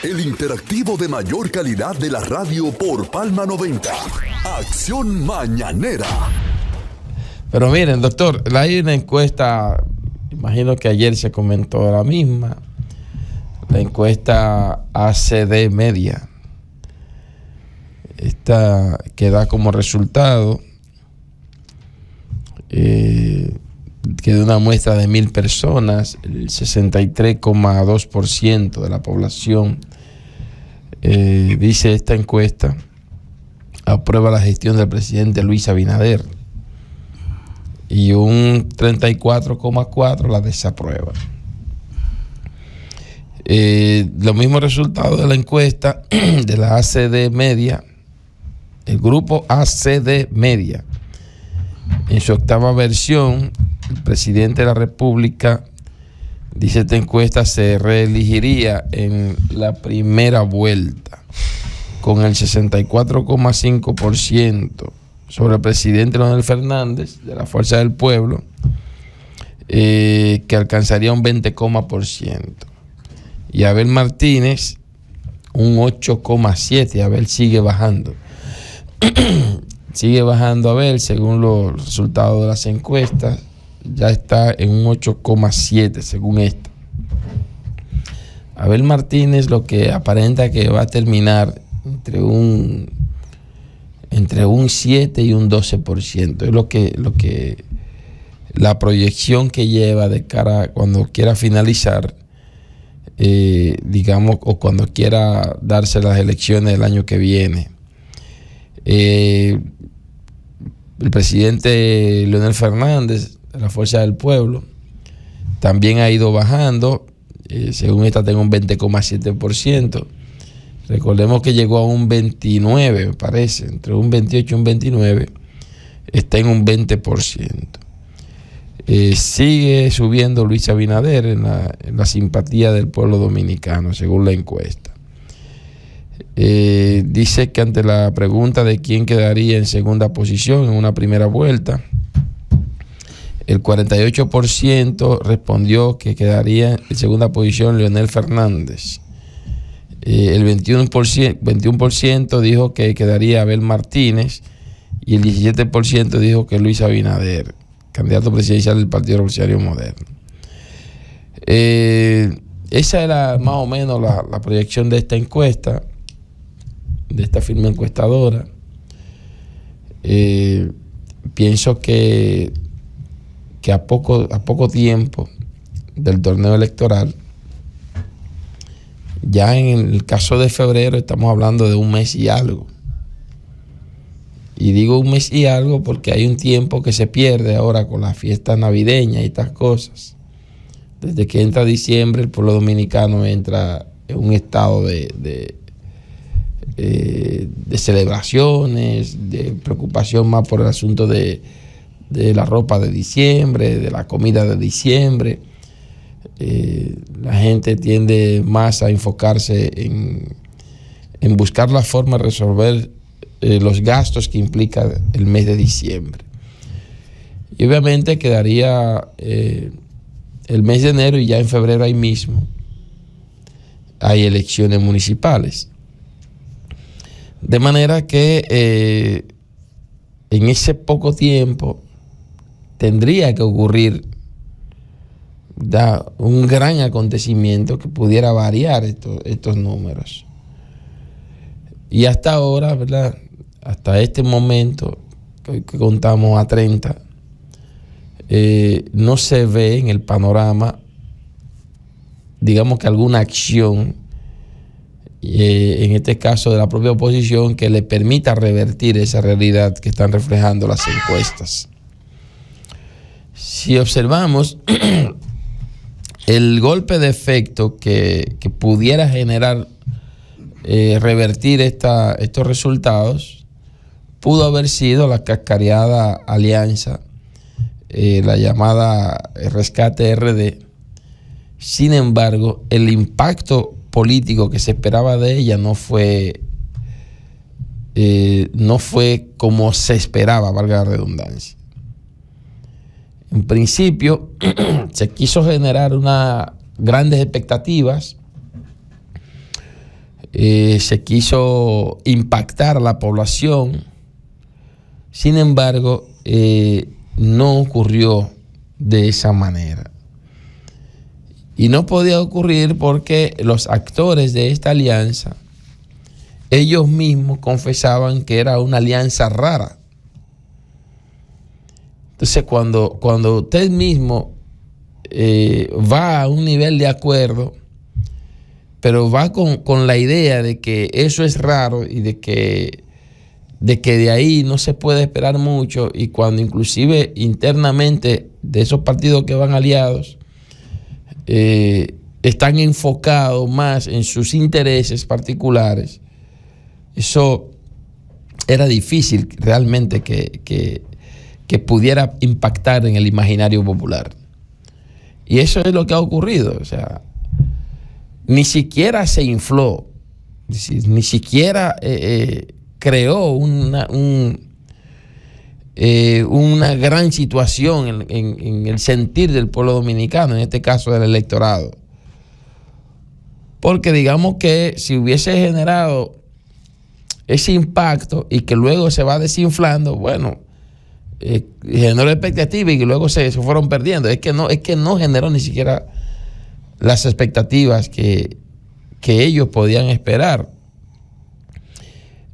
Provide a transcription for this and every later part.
el interactivo de mayor calidad de la radio por Palma 90. Acción Mañanera. Pero miren, doctor, hay una encuesta, imagino que ayer se comentó la misma, la encuesta ACD Media. Esta que da como resultado que de una muestra de 1,000 personas, el 63,2% de la población, dice esta encuesta, aprueba la gestión del presidente Luis Abinader y un 34,4% la desaprueba. Los mismos resultados de la encuesta de la ACD Media, el grupo ACD Media, en su octava versión, el presidente de la República, dice esta encuesta, se reelegiría en la primera vuelta con el 64,5% sobre el presidente Leonel Fernández de la Fuerza del Pueblo, que alcanzaría un 20%. Y Abel Martínez un 8,7%. Abel sigue bajando. Sigue bajando Abel según los resultados de las encuestas. Ya está en un 8,7% según esta. Abel Martínez lo que aparenta que va a terminar entre un 7 y un 12%. Es lo que la proyección que lleva de cara a cuando quiera finalizar, digamos, o cuando quiera darse las elecciones del año que viene. El presidente Leonel Fernández de la Fuerza del Pueblo también ha ido bajando, según esta tengo un 20,7%. Recordemos que llegó a un 29, me parece, entre un 28 y un 29, está en un 20%. Sigue subiendo Luis Abinader en la simpatía del pueblo dominicano, según la encuesta. Dice que ante la pregunta de quién quedaría en segunda posición en una primera vuelta, el 48% respondió que quedaría en segunda posición Leonel Fernández. El 21% dijo que quedaría Abel Martínez y el 17% dijo que Luis Abinader, candidato presidencial del Partido Revolucionario Moderno. Esa era más o menos la proyección de esta encuesta, de esta firma encuestadora. Pienso que a poco tiempo del torneo electoral, ya en el caso de febrero estamos hablando de un mes y algo. Y digo un mes y algo porque hay un tiempo que se pierde ahora con la fiesta navideña y estas cosas. Desde que entra diciembre, el pueblo dominicano entra en un estado de celebraciones, de preocupación más por el asunto de la ropa de diciembre, de la comida de diciembre. La gente tiende más a enfocarse en buscar la forma de resolver los gastos que implica el mes de diciembre. Y obviamente quedaría el mes de enero, y ya en febrero ahí mismo hay elecciones municipales. De manera que en ese poco tiempo tendría que ocurrir un gran acontecimiento que pudiera variar estos números. Y hasta ahora, ¿verdad? Hasta este momento, que contamos a 30, no se ve en el panorama, digamos que alguna acción, en este caso de la propia oposición, que le permita revertir esa realidad que están reflejando las encuestas. Si observamos el golpe de efecto que pudiera generar revertir estos resultados, pudo haber sido la cascareada alianza, la llamada Rescate RD. Sin embargo, el impacto político que se esperaba de ella no fue como se esperaba, valga la redundancia. En principio, se quiso generar unas grandes expectativas se quiso impactar a la población. Sin embargo, no ocurrió de esa manera. Y no podía ocurrir porque los actores de esta alianza, ellos mismos confesaban que era una alianza rara. Entonces, cuando usted mismo va a un nivel de acuerdo, pero va con la idea de que eso es raro y de que de ahí no se puede esperar mucho, y cuando inclusive internamente de esos partidos que van aliados están enfocados más en sus intereses particulares, eso era difícil realmente que pudiera impactar en el imaginario popular. Y eso es lo que ha ocurrido. O sea, ni siquiera se infló, ni siquiera creó una gran situación en el sentir del pueblo dominicano, en este caso del electorado. Porque digamos que si hubiese generado ese impacto y que luego se va desinflando, bueno, generó expectativas y que luego se fueron perdiendo. Es que no generó ni siquiera las expectativas que ellos podían esperar.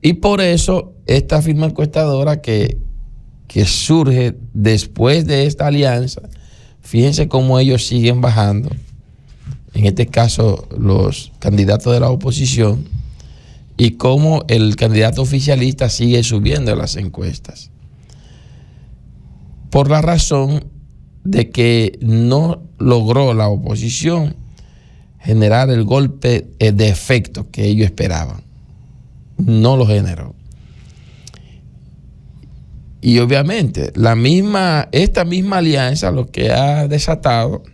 Y por eso esta firma encuestadora que surge después de esta alianza, fíjense cómo ellos siguen bajando, en este caso los candidatos de la oposición, y cómo el candidato oficialista sigue subiendo en las encuestas. Por la razón de que no logró la oposición generar el golpe de efecto que ellos esperaban. No lo generó. Y obviamente esta misma alianza lo que ha desatado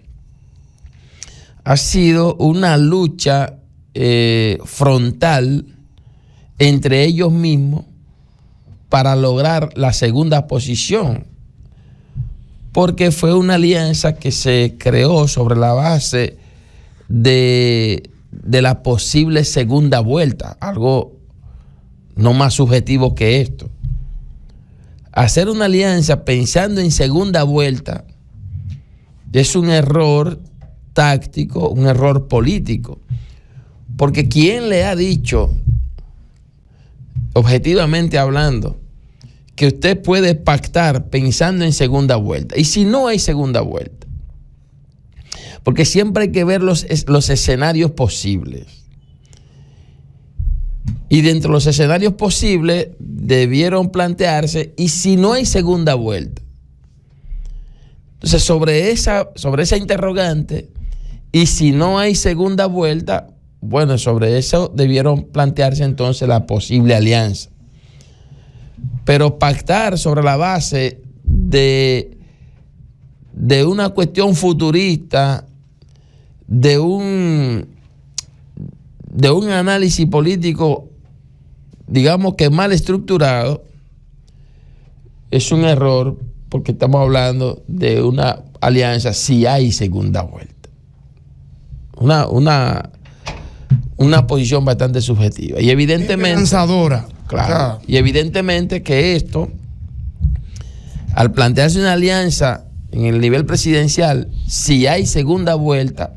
ha sido una lucha frontal entre ellos mismos para lograr la segunda posición, porque fue una alianza que se creó sobre la base de la posible segunda vuelta, algo no más subjetivo que esto. Hacer una alianza pensando en segunda vuelta es un error táctico, un error político, porque ¿quién le ha dicho, objetivamente hablando, que usted puede pactar pensando en segunda vuelta? Y si no hay segunda vuelta, porque siempre hay que ver los escenarios posibles. Y dentro de los escenarios posibles debieron plantearse, ¿y si no hay segunda vuelta? Entonces, sobre esa interrogante, ¿y si no hay segunda vuelta? Bueno, sobre eso debieron plantearse entonces la posible alianza. Pero pactar sobre la base de una cuestión futurista, de un análisis político, digamos que mal estructurado, es un error, porque estamos hablando de una alianza si hay segunda vuelta. Una posición bastante subjetiva. Y evidentemente, lanzadora. Claro. Y evidentemente que esto, al plantearse una alianza en el nivel presidencial, si hay segunda vuelta,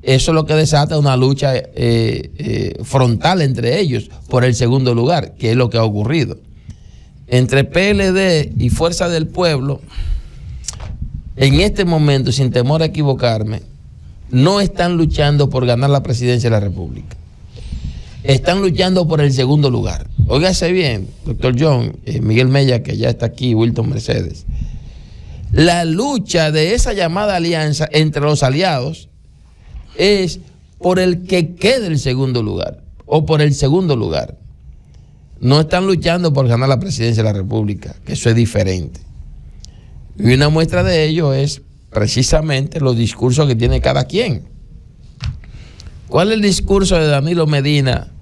eso es lo que desata una lucha frontal entre ellos por el segundo lugar, que es lo que ha ocurrido. Entre PLD y Fuerza del Pueblo, en este momento, sin temor a equivocarme, no están luchando por ganar la presidencia de la República. Están luchando por el segundo lugar. Óigase bien, doctor John, Miguel Mella, que ya está aquí, Wilton Mercedes. La lucha de esa llamada alianza entre los aliados es por el que quede el segundo lugar o por el segundo lugar. No están luchando por ganar la presidencia de la República, que eso es diferente. Y una muestra de ello es precisamente los discursos que tiene cada quien. ¿Cuál es el discurso de Danilo Medina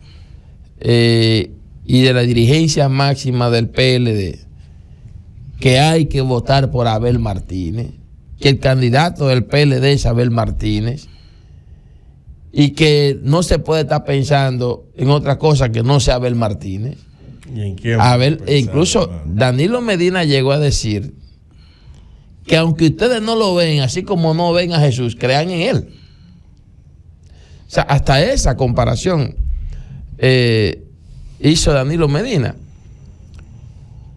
y de la dirigencia máxima del PLD? Que hay que votar por Abel Martínez, que el candidato del PLD es Abel Martínez, y que no se puede estar pensando en otra cosa que no sea Abel Martínez. ¿Y en quién Incluso Danilo Medina llegó a decir que aunque ustedes no lo ven, así como no ven a Jesús, crean en él. O sea, hasta esa comparación hizo Danilo Medina.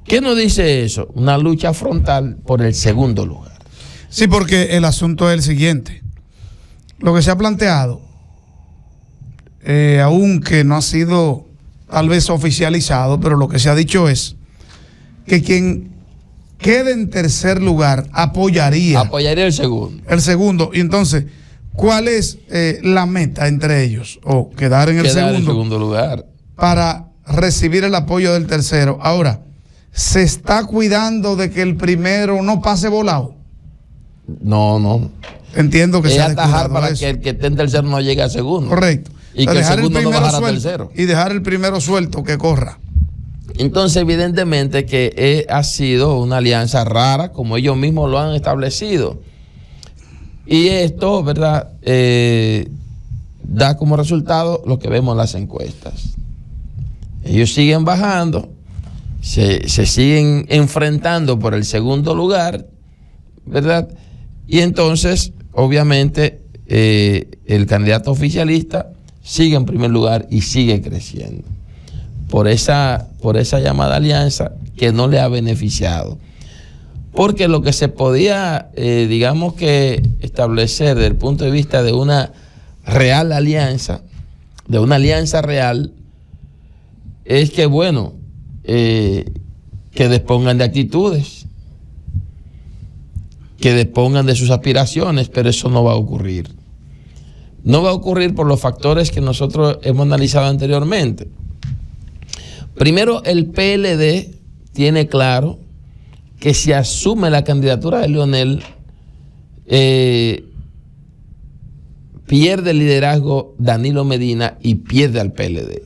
¿Qué nos dice eso? Una lucha frontal por el segundo lugar. Sí, porque el asunto es el siguiente. Lo que se ha planteado, aunque no ha sido tal vez oficializado, pero lo que se ha dicho es que quien quede en tercer lugar apoyaría el segundo. El segundo. Y entonces, ¿cuál es la meta entre ellos? O quedar en el segundo lugar para recibir el apoyo del tercero. Ahora, ¿se está cuidando de que el primero no pase volado? No. Entiendo que es se ha atajar para eso. que el que esté en tercero no llegue a segundo. Correcto. Y que el segundo no bajara a tercero. Y dejar el primero suelto que corra. Entonces, evidentemente que ha sido una alianza rara, como ellos mismos lo han establecido. Y esto, ¿verdad?, da como resultado lo que vemos en las encuestas. Ellos siguen bajando, se siguen enfrentando por el segundo lugar, ¿verdad? Y entonces, obviamente, el candidato oficialista sigue en primer lugar y sigue creciendo por esa llamada alianza que no le ha beneficiado. Porque lo que se podía, digamos que establecer desde el punto de vista de una real alianza, de una alianza real, es que, bueno, que dispongan de actitudes, que dispongan de sus aspiraciones, pero eso no va a ocurrir. No va a ocurrir por los factores que nosotros hemos analizado anteriormente. Primero, el PLD tiene claro que si asume la candidatura de Leonel, pierde el liderazgo Danilo Medina y pierde al PLD.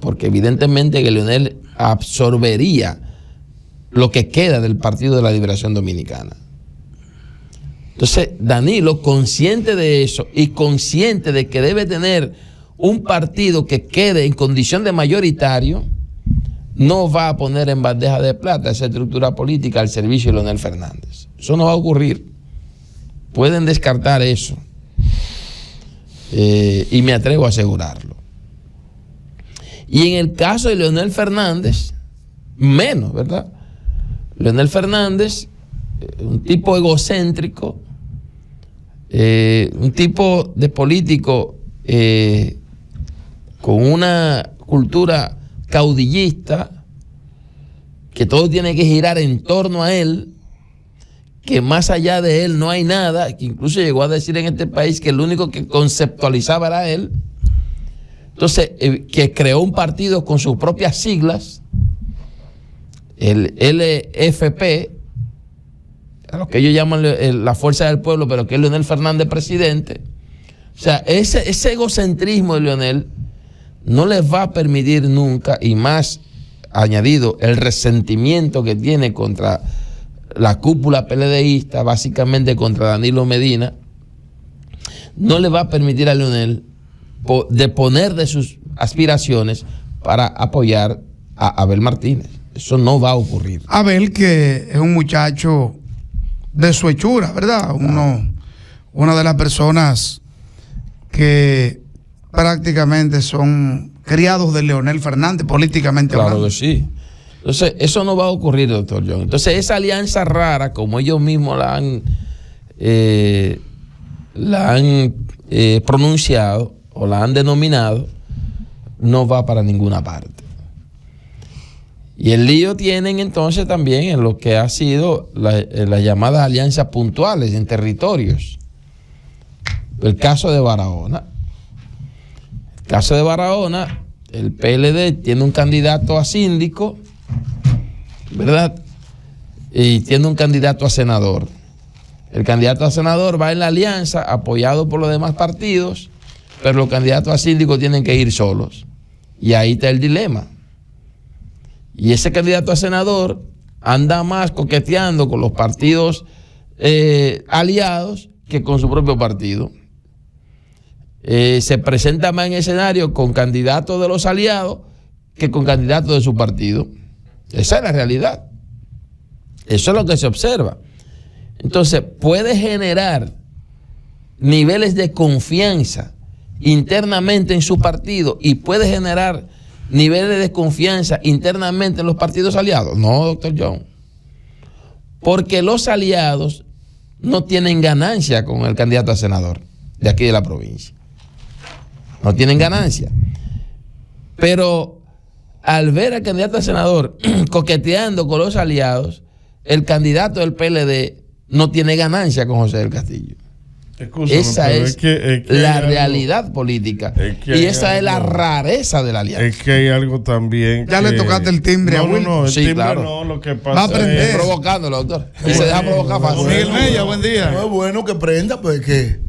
Porque evidentemente que Leonel absorbería lo que queda del Partido de la Liberación Dominicana. Entonces, Danilo, consciente de eso y consciente de que debe tener un partido que quede en condición de mayoritario, no va a poner en bandeja de plata esa estructura política al servicio de Leonel Fernández. Eso no va a ocurrir. Pueden descartar eso. Y me atrevo a asegurarlo. Y en el caso de Leonel Fernández, menos, ¿verdad? Leonel Fernández, un tipo egocéntrico, un tipo de político con una cultura caudillista, que todo tiene que girar en torno a él, que más allá de él no hay nada, que incluso llegó a decir en este país que el único que conceptualizaba era él. Entonces, que creó un partido con sus propias siglas, el LFP, a lo que ellos llaman la Fuerza del Pueblo, pero que es Leonel Fernández presidente. O sea, ese egocentrismo de Leonel no les va a permitir nunca, y más añadido el resentimiento que tiene contra la cúpula PLDista, básicamente contra Danilo Medina, no le va a permitir a Leonel deponer de sus aspiraciones para apoyar a Abel Martínez. Eso no va a ocurrir. Abel, que es un muchacho de su hechura, ¿verdad? Una de las personas que prácticamente son criados de Leonel Fernández, políticamente hablando. Claro que sí. Entonces, eso no va a ocurrir, doctor John. Entonces, esa alianza rara, como ellos mismos la han pronunciado o la han denominado, no va para ninguna parte. Y el lío tienen entonces también en lo que ha sido las llamadas alianzas puntuales en territorios. El caso de Barahona. El caso de Barahona, el PLD tiene un candidato a síndico, ¿verdad? Y tiene un candidato a senador. El candidato a senador va en la alianza, apoyado por los demás partidos, pero los candidatos a síndico tienen que ir solos. Y ahí está el dilema. Y ese candidato a senador anda más coqueteando con los partidos aliados que con su propio partido. se presenta más en escenario con candidatos de los aliados que con candidatos de su partido. Esa es la realidad. Eso es lo que se observa. Entonces, puede generar niveles de confianza internamente en su partido y puede generar niveles de desconfianza internamente en los partidos aliados. No, doctor John. Porque los aliados no tienen ganancia con el candidato a senador de aquí de la provincia. No tienen ganancia. Pero al ver al candidato a senador coqueteando con los aliados, el candidato del PLD no tiene ganancia con José del Castillo. Escúchame, esa es que la realidad política. Y esa es la rareza de la alianza. Es que hay algo también. Ya le tocaste el timbre a Will. No, el sí, timbre claro. no, lo que pasa Va a aprender. es Provocándolo, doctor. Y se deja provocar fácil. Miguel Mella, buen día. No es bueno que prenda, pues que.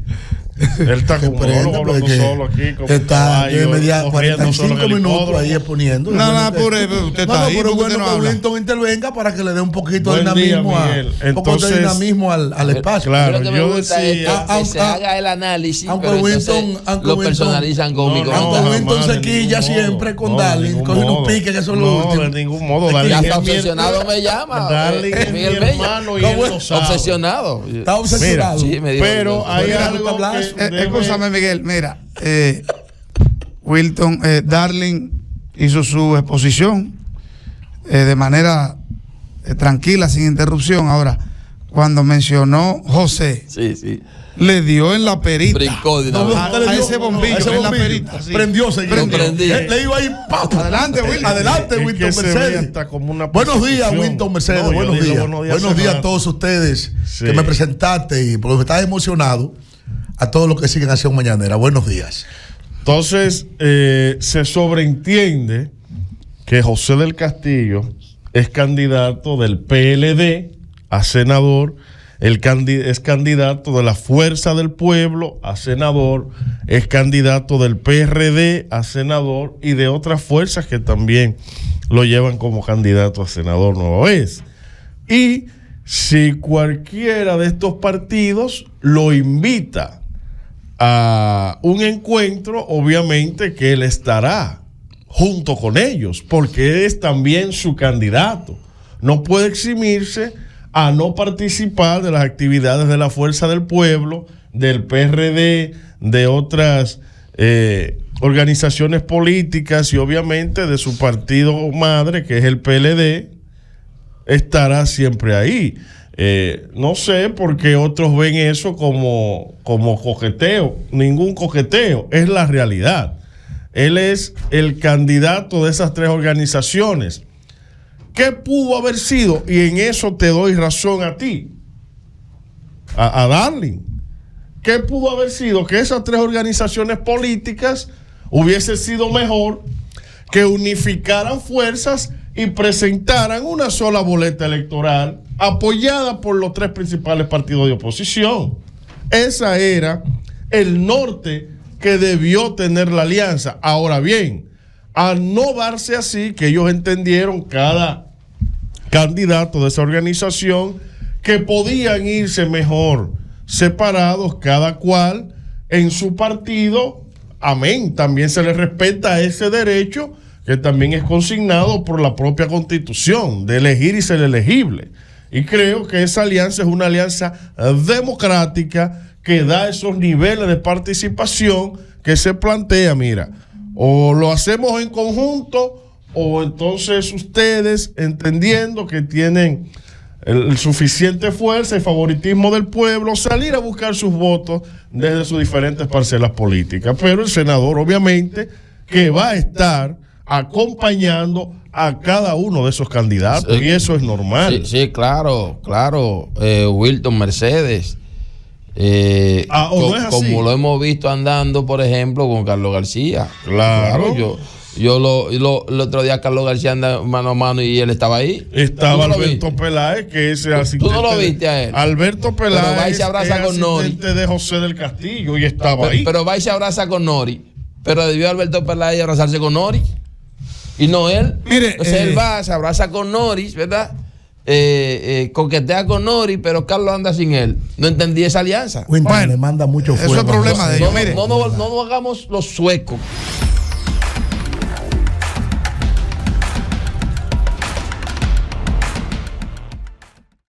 Él está que como prenda, no, pues, hablando solo aquí, como está caballo, media corriendo solo en 45 el minutos hipódromo. ahí exponiendo. No, no, apure, usted está ahí, pero ¿por qué bueno no que habla? Winston intervenga para que le dé un poquito de Buen día, dinamismo, Miguel. un poco de Entonces, dinamismo al espacio. claro, Lo que me yo gusta decía- es que se haga el análisis, Aunque pero Winston- entonces aunque lo Winston- personalizan con mi No, comentario. Aunque Winston jamás, se de quilla ningún siempre modo. con No, de Darling, ningún coge unos modo. piques que son No, los últimos. de ningún modo. Ya Darling Ya es está mi- obsesionado me llama. Darling es mi Miguel Mella. hermano y él lo sabe. Obsesionado. Está obsesionado. Sí, me dijo. Pero hay Mira, algo tablazo. que debe- Escúchame, Miguel, mira, Wilton, Darling hizo su exposición de manera tranquila, sin interrupción. Ahora, cuando mencionó José, Sí. le dio en la perita. Brincó de una No, vez. A le dio- ese bombillo, a ese en la bombillo. perita, sí. Prendió, señor. Lo prendí. Le iba ahí. ¡pap! Adelante, Wilton. Adelante, Es que Winston se ve Mercedes. hasta como una Buenos días, persecución. Winston Mercedes. No, yo buenos digo días. buenos días Buenos días a hace todos ustedes Sí. que me presentaste, porque estás emocionado. A todos los que siguen Acción Mañanera. Buenos días. Entonces, se sobreentiende que José del Castillo es candidato del PLD a senador, es candidato de la Fuerza del Pueblo a senador, es candidato del PRD a senador y de otras fuerzas que también lo llevan como candidato a senador, no lo es. Y si cualquiera de estos partidos lo invita a un encuentro, obviamente que él estará junto con ellos, porque es también su candidato. No puede eximirse a no participar de las actividades de la Fuerza del Pueblo, del PRD, de otras organizaciones políticas y obviamente de su partido madre, que es el PLD, estará siempre ahí. No sé por qué otros ven eso como coqueteo. Ningún coqueteo, es la realidad. Él es el candidato de esas tres organizaciones. ¿Qué pudo haber sido? Y en eso te doy razón a ti, a Darling. ¿Qué pudo haber sido? Que esas tres organizaciones políticas hubiese sido mejor que unificaran fuerzas y presentaran una sola boleta electoral apoyada por los tres principales partidos de oposición. Esa era el norte que debió tener la alianza. Ahora bien, al no darse así, que ellos entendieron cada candidato de esa organización que podían irse mejor separados, cada cual en su partido, amén, también se les respeta ese derecho que también es consignado por la propia Constitución, de elegir y ser elegible. Y creo que esa alianza es una alianza democrática que da esos niveles de participación que se plantea, mira, o lo hacemos en conjunto, o entonces ustedes, entendiendo que tienen el suficiente fuerza y favoritismo del pueblo, salir a buscar sus votos desde sus diferentes parcelas políticas. Pero el senador, obviamente, que va a estar acompañando a cada uno de esos candidatos, y eso es normal. Sí, claro. Wilton Mercedes. ¿O no es así? Como lo hemos visto andando, por ejemplo, con Carlos García. Claro. Yo el otro día Carlos García anda mano a mano y él estaba ahí. Estaba ¿Tú no lo Alberto viste? Peláez, que es el asistente. ¿Tú no lo viste a él? Alberto Pero va y Peláez se abraza es con Nori. asistente de José del Castillo y estaba ahí. Pero va y se abraza con Nori. Pero debió Alberto Peláez abrazarse con Nori. Y no él. Mire, Entonces él va, se abraza con Nori, ¿verdad? coquetea con Nori, pero Carlos anda sin él. No entendí esa alianza. Winter le manda mucho fuego. Eso es problema de ellos. No nos hagamos los suecos.